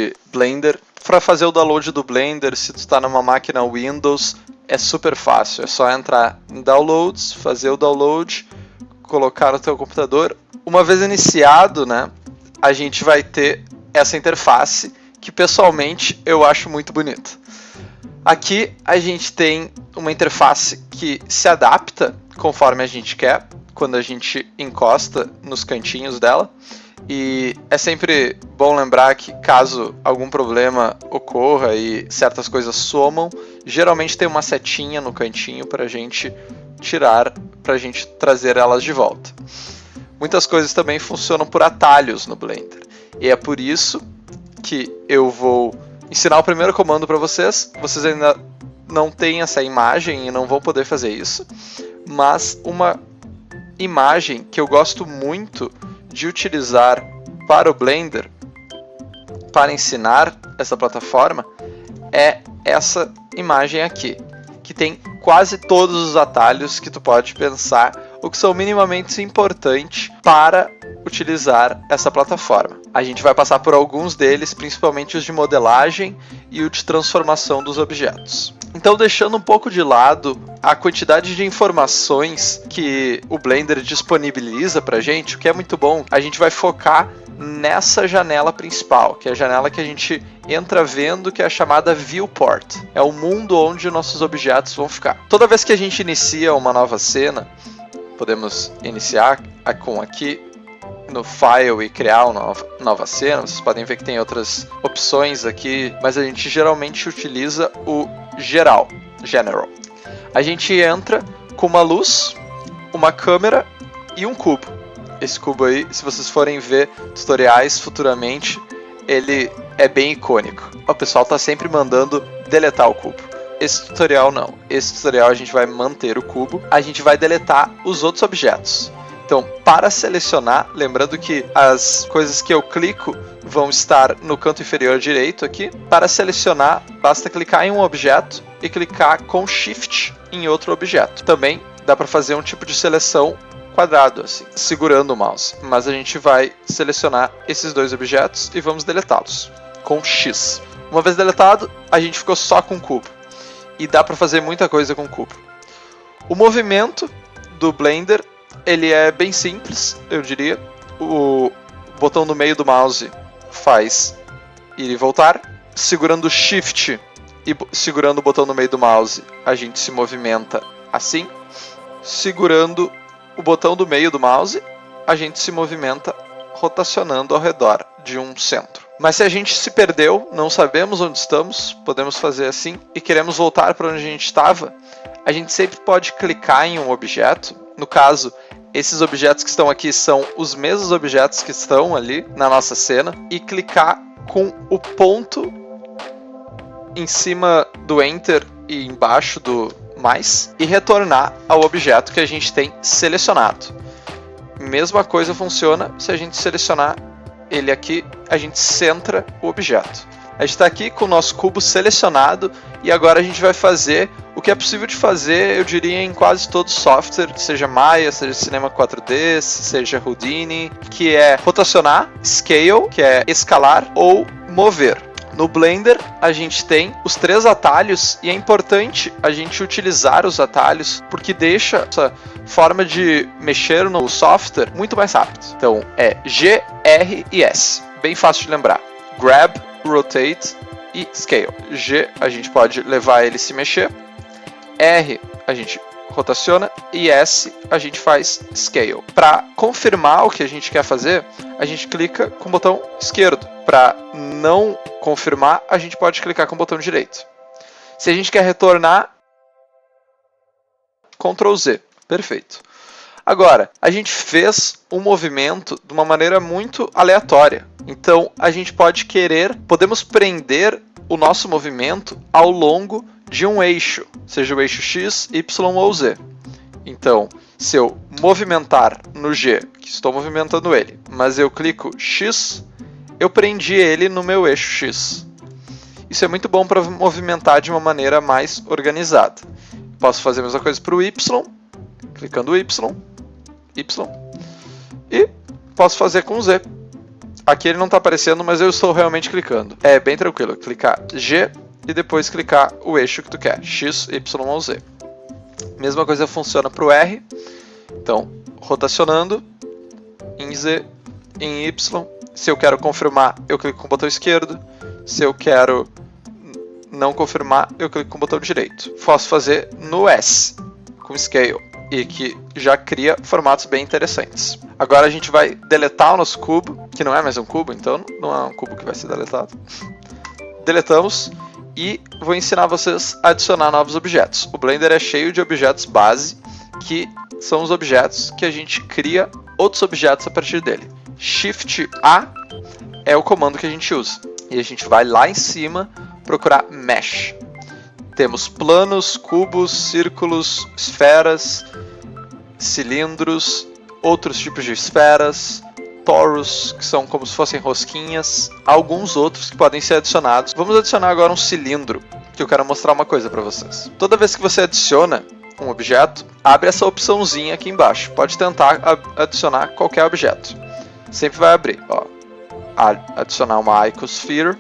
de Blender. Para fazer o download do Blender, se tu está numa máquina Windows, é super fácil. É só entrar em Downloads, fazer o download, colocar no teu computador. Uma vez iniciado, né, a gente vai ter essa interface que pessoalmente eu acho muito bonita. Aqui a gente tem uma interface que se adapta conforme a gente quer, quando a gente encosta nos cantinhos dela. E é sempre bom lembrar que caso algum problema ocorra e certas coisas somam, geralmente tem uma setinha no cantinho para a gente tirar, para a gente trazer elas de volta. Muitas coisas também funcionam por atalhos no Blender. E é por isso que eu vou ensinar o primeiro comando para vocês. Vocês ainda não têm essa imagem e não vão poder fazer isso. Mas uma imagem que eu gosto muito de utilizar para o Blender, para ensinar essa plataforma, é essa imagem aqui, que tem quase todos os atalhos que tu pode pensar, o que são minimamente importantes para utilizar essa plataforma. A gente vai passar por alguns deles, principalmente os de modelagem e o de transformação dos objetos. Então, deixando um pouco de lado a quantidade de informações que o Blender disponibiliza para a gente, o que é muito bom, a gente vai focar nessa janela principal, que é a janela que a gente entra vendo, que é a chamada Viewport. É o mundo onde nossos objetos vão ficar. Toda vez que a gente inicia uma nova cena, podemos iniciar com aqui no File e criar uma nova cena. Vocês podem ver que tem outras opções aqui, mas a gente geralmente utiliza o General. A gente entra com uma luz, uma câmera e um cubo. Esse cubo aí, se vocês forem ver tutoriais futuramente, ele é bem icônico. O pessoal está sempre mandando deletar o cubo. Esse tutorial não. Esse tutorial a gente vai manter o cubo. A gente vai deletar os outros objetos. Então, para selecionar, lembrando que as coisas que eu clico vão estar no canto inferior direito aqui. Para selecionar, basta clicar em um objeto e clicar com Shift em outro objeto. Também dá para fazer um tipo de seleção quadrado, assim, segurando o mouse. Mas a gente vai selecionar esses dois objetos e vamos deletá-los com X. Uma vez deletado, a gente ficou só com o cubo. E dá para fazer muita coisa com o cubo. O movimento do Blender, ele é bem simples, eu diria. O botão no meio do mouse faz ir e voltar. Segurando o Shift e segurando o botão no meio do mouse, a gente se movimenta assim. Segurando o botão do meio do mouse, a gente se movimenta rotacionando ao redor de um centro. Mas se a gente se perdeu, não sabemos onde estamos, podemos fazer assim, e queremos voltar para onde a gente estava, a gente sempre pode clicar em um objeto. No caso, esses objetos que estão aqui são os mesmos objetos que estão ali na nossa cena, e clicar com o ponto em cima do Enter e embaixo do mais, e retornar ao objeto que a gente tem selecionado. Mesma coisa funciona se a gente selecionar ele aqui, a gente centra o objeto. A gente está aqui com o nosso cubo selecionado e agora a gente vai fazer o que é possível de fazer, eu diria, em quase todo software, seja Maya, seja Cinema 4D, seja Houdini, que é rotacionar, Scale, que é escalar, ou mover. No Blender, a gente tem os 3 atalhos e é importante a gente utilizar os atalhos porque deixa essa forma de mexer no software muito mais rápido. Então, é G, R e S. Bem fácil de lembrar. Grab, Rotate e Scale. G, a gente pode levar ele se mexer. R, a gente rotaciona. E S, a gente faz Scale. Para confirmar o que a gente quer fazer, a gente clica com o botão esquerdo. Para não confirmar, a gente pode clicar com o botão direito. Se a gente quer retornar, Ctrl Z. Perfeito. Agora, a gente fez um movimento de uma maneira muito aleatória. Então, a gente podemos prender o nosso movimento ao longo de um eixo, seja o eixo X, Y ou Z. Então, se eu movimentar no G, que estou movimentando ele, mas eu clico X, eu prendi ele no meu eixo X. Isso é muito bom para movimentar de uma maneira mais organizada. Posso fazer a mesma coisa para o Y, clicando Y, Y, e posso fazer com o Z. Aqui ele não está aparecendo, mas eu estou realmente clicando. É bem tranquilo, clicar G e depois clicar o eixo que tu quer, X, Y ou Z. Mesma coisa funciona para o R. Então, rotacionando em Z, em Y. Se eu quero confirmar, eu clico com o botão esquerdo. Se eu quero não confirmar, eu clico com o botão direito. Posso fazer no S, com Scale, e que já cria formatos bem interessantes. Agora a gente vai deletar o nosso cubo, que não é mais um cubo, então não é um cubo que vai ser deletado. Deletamos e vou ensinar vocês a adicionar novos objetos. O Blender é cheio de objetos base, que são os objetos que a gente cria outros objetos a partir dele. Shift A é o comando que a gente usa. E a gente vai lá em cima procurar Mesh. Temos planos, cubos, círculos, esferas, cilindros, outros tipos de esferas, torus, que são como se fossem rosquinhas, alguns outros que podem ser adicionados. Vamos adicionar agora um cilindro, que eu quero mostrar uma coisa para vocês. Toda vez que você adiciona um objeto, abre essa opçãozinha aqui embaixo. Pode tentar adicionar qualquer objeto. Sempre vai abrir. Ó. Adicionar uma Icosphere,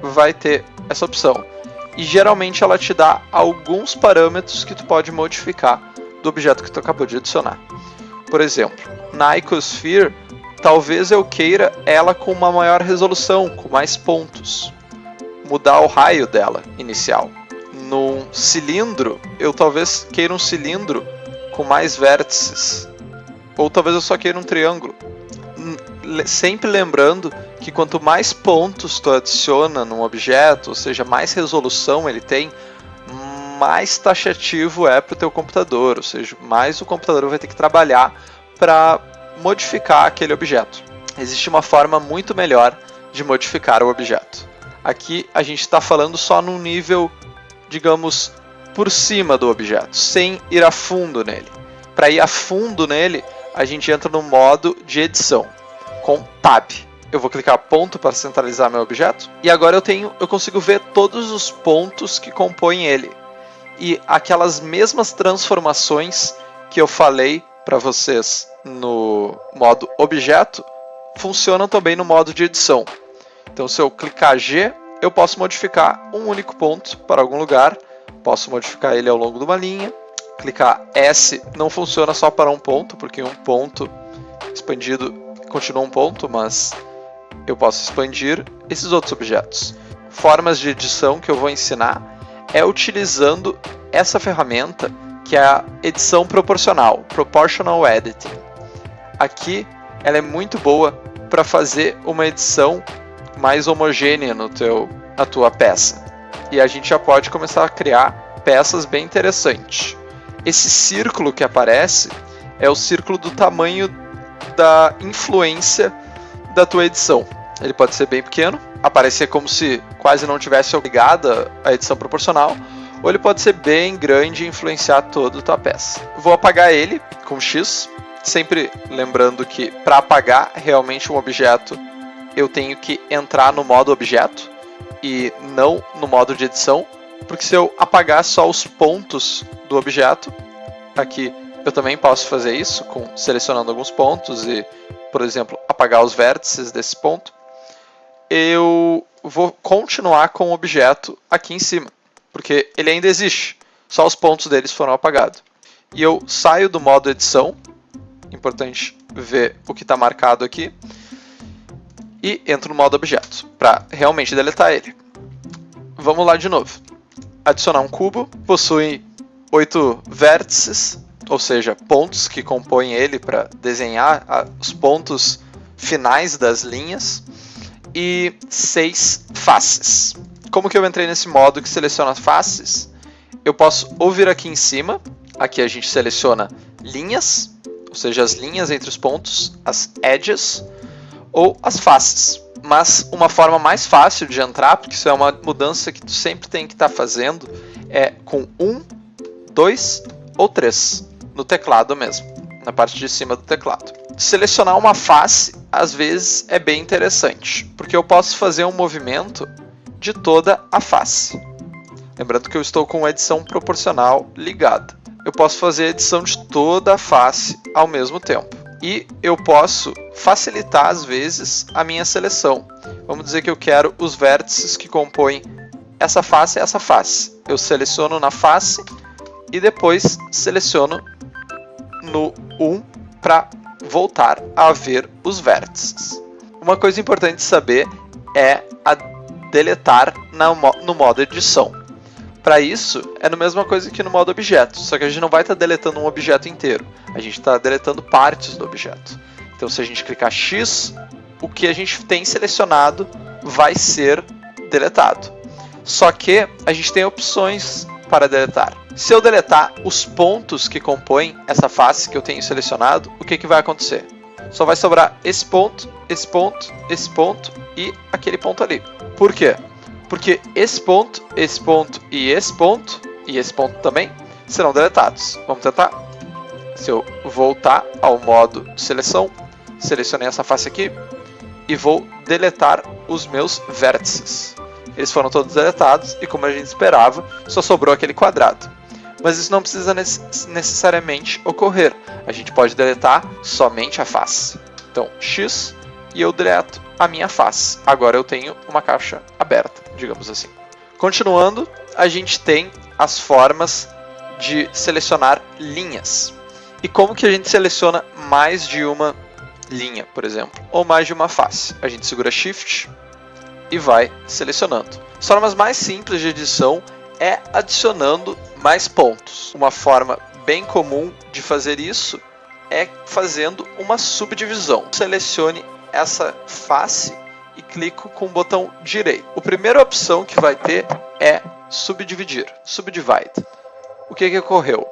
vai ter essa opção. E geralmente ela te dá alguns parâmetros que tu pode modificar do objeto que tu acabou de adicionar. Por exemplo, na Icosphere, talvez eu queira ela com uma maior resolução, com mais pontos. Mudar o raio dela inicial. Num cilindro, eu talvez queira um cilindro com mais vértices. Ou talvez eu só queira um triângulo. Sempre lembrando que quanto mais pontos tu adiciona num objeto, ou seja, mais resolução ele tem, mais taxativo é para o teu computador, ou seja, mais o computador vai ter que trabalhar para modificar aquele objeto. Existe uma forma muito melhor de modificar o objeto. Aqui a gente está falando só num nível, digamos, por cima do objeto, sem ir a fundo nele. Para ir a fundo nele, a gente entra no modo de edição, com Tab. Eu vou clicar ponto para centralizar meu objeto. E agora eu consigo ver todos os pontos que compõem ele. E aquelas mesmas transformações que eu falei para vocês no modo objeto, funcionam também no modo de edição. Então se eu clicar G, eu posso modificar um único ponto para algum lugar. Posso modificar ele ao longo de uma linha. Clicar S não funciona só para um ponto, porque um ponto expandido continua um ponto, mas eu posso expandir esses outros objetos. Formas de edição que eu vou ensinar é utilizando essa ferramenta que é a edição proporcional, Proportional Editing. Aqui ela é muito boa para fazer uma edição mais homogênea na tua peça. E a gente já pode começar a criar peças bem interessantes. Esse círculo que aparece é o círculo do tamanho da influência da tua edição. Ele pode ser bem pequeno, aparecer como se quase não tivesse ligada à edição proporcional, ou ele pode ser bem grande e influenciar toda a tua peça. Vou apagar ele com X, sempre lembrando que para apagar realmente um objeto eu tenho que entrar no modo objeto e não no modo de edição, porque se eu apagar só os pontos do objeto, aqui eu também posso fazer isso selecionando alguns pontos e, por exemplo, apagar os vértices desse ponto, eu vou continuar com o objeto aqui em cima, porque ele ainda existe, só os pontos deles foram apagados. E eu saio do modo edição, importante ver o que está marcado aqui, e entro no modo objeto, para realmente deletar ele. Vamos lá de novo. Adicionar um cubo, possui 8 vértices, ou seja, pontos que compõem ele para desenhar os pontos finais das linhas, e 6 faces. Como que eu entrei nesse modo que seleciona as faces? Eu posso ou vir aqui em cima, aqui a gente seleciona linhas, ou seja, as linhas entre os pontos, as edges, ou as faces. Mas uma forma mais fácil de entrar, porque isso é uma mudança que tu sempre tem que estar fazendo, é com 1, 2 ou 3 no teclado mesmo, na parte de cima do teclado. Selecionar uma face, às vezes, é bem interessante, porque eu posso fazer um movimento de toda a face. Lembrando que eu estou com a edição proporcional ligada. Eu posso fazer a edição de toda a face ao mesmo tempo. E eu posso facilitar, às vezes, a minha seleção. Vamos dizer que eu quero os vértices que compõem essa face e essa face. Eu seleciono na face e depois seleciono no 1 para voltar a ver os vértices. Uma coisa importante de saber é a deletar no modo edição. Para isso, é a mesma coisa que no modo objeto, só que a gente não vai estar deletando um objeto inteiro, a gente está deletando partes do objeto. Então, se a gente clicar X, o que a gente tem selecionado vai ser deletado. Só que a gente tem opções para deletar. Se eu deletar os pontos que compõem essa face que eu tenho selecionado, o que vai acontecer? Só vai sobrar esse ponto, esse ponto, esse ponto e aquele ponto ali. Por quê? Porque esse ponto e esse ponto também serão deletados. Vamos tentar? Se eu voltar ao modo de seleção, selecionei essa face aqui e vou deletar os meus vértices. Eles foram todos deletados e, como a gente esperava, só sobrou aquele quadrado. Mas isso não precisa necessariamente ocorrer. A gente pode deletar somente a face. Então, X e eu deleto a minha face. Agora eu tenho uma caixa aberta, digamos assim. Continuando, a gente tem as formas de selecionar linhas. E como que a gente seleciona mais de uma linha, por exemplo, ou mais de uma face? A gente segura Shift e vai selecionando. As formas mais simples de edição é adicionando mais pontos. Uma forma bem comum de fazer isso é fazendo uma subdivisão. Selecione essa face e clico com o botão direito. A primeira opção que vai ter é subdividir, subdivide. O que ocorreu?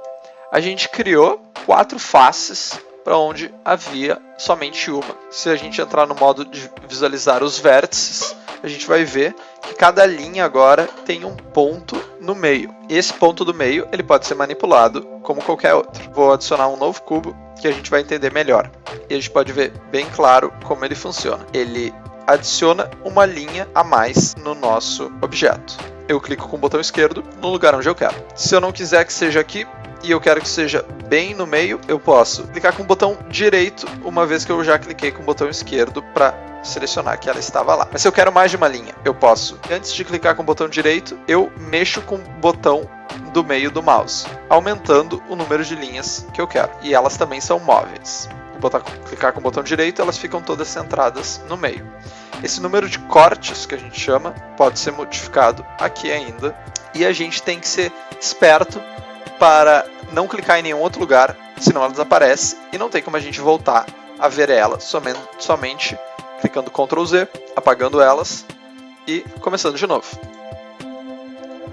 A gente criou 4 faces para onde havia somente uma. Se a gente entrar no modo de visualizar os vértices, a gente vai ver que cada linha agora tem um ponto no meio. Esse ponto do meio ele pode ser manipulado como qualquer outro. Vou adicionar um novo cubo que a gente vai entender melhor. E a gente pode ver bem claro como ele funciona. Ele adiciona uma linha a mais no nosso objeto. Eu clico com o botão esquerdo no lugar onde eu quero. Se eu não quiser que seja aqui e eu quero que seja bem no meio, eu posso clicar com o botão direito, uma vez que eu já cliquei com o botão esquerdo para selecionar que ela estava lá. Mas se eu quero mais de uma linha, eu posso, antes de clicar com o botão direito, eu mexo com o botão do meio do mouse, aumentando o número de linhas que eu quero. E elas também são móveis. Clicar com o botão direito, elas ficam todas centradas no meio. Esse número de cortes, que a gente chama, pode ser modificado aqui ainda. E a gente tem que ser esperto para não clicar em nenhum outro lugar, senão ela desaparece e não tem como a gente voltar a ver ela somente clicando Ctrl Z, apagando elas e começando de novo.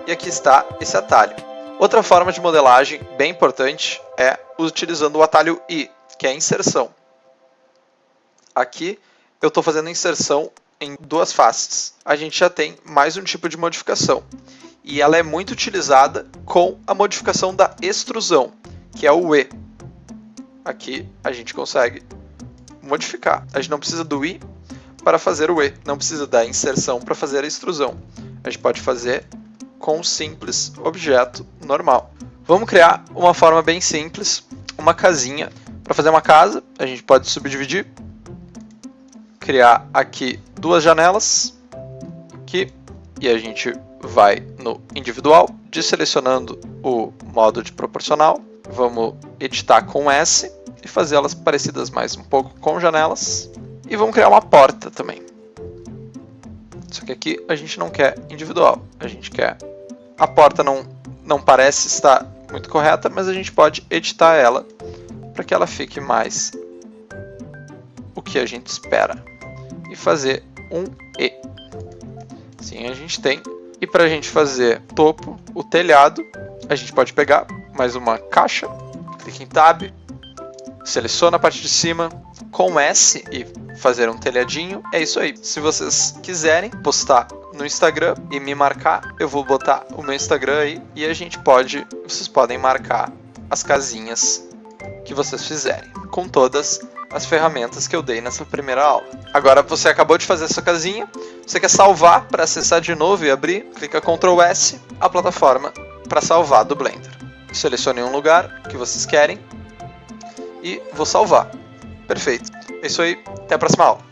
E aqui está esse atalho. Outra forma de modelagem bem importante é utilizando o atalho I, que é a inserção. Aqui eu estou fazendo inserção em 2 faces. A gente já tem mais um tipo de modificação. E ela é muito utilizada com a modificação da extrusão, que é o E. Aqui a gente consegue modificar. A gente não precisa do I para fazer o E, não precisa da inserção para fazer a extrusão. A gente pode fazer com um simples objeto normal. Vamos criar uma forma bem simples, uma casinha. Para fazer uma casa, a gente pode subdividir, criar aqui 2 janelas, aqui, e a gente vai no individual, desselecionando o modo de proporcional. Vamos editar com S e fazer elas parecidas mais um pouco com janelas. E vamos criar uma porta também. Só que aqui a gente não quer individual, a gente quer... A porta não parece estar muito correta, mas a gente pode editar ela para que ela fique mais o que a gente espera. E fazer um E. Assim a gente tem. E para a gente fazer topo, o telhado, a gente pode pegar mais uma caixa, clica em Tab, seleciona a parte de cima, com S e fazer um telhadinho. É isso aí. Se vocês quiserem postar no Instagram e me marcar, eu vou botar o meu Instagram aí e vocês podem marcar as casinhas que vocês fizerem, com todas as ferramentas que eu dei nessa primeira aula. Agora você acabou de fazer essa casinha, você quer salvar para acessar de novo e abrir, clica Ctrl S, a plataforma para salvar do Blender. Selecione um lugar que vocês querem e vou salvar. Perfeito. É isso aí. Até a próxima aula.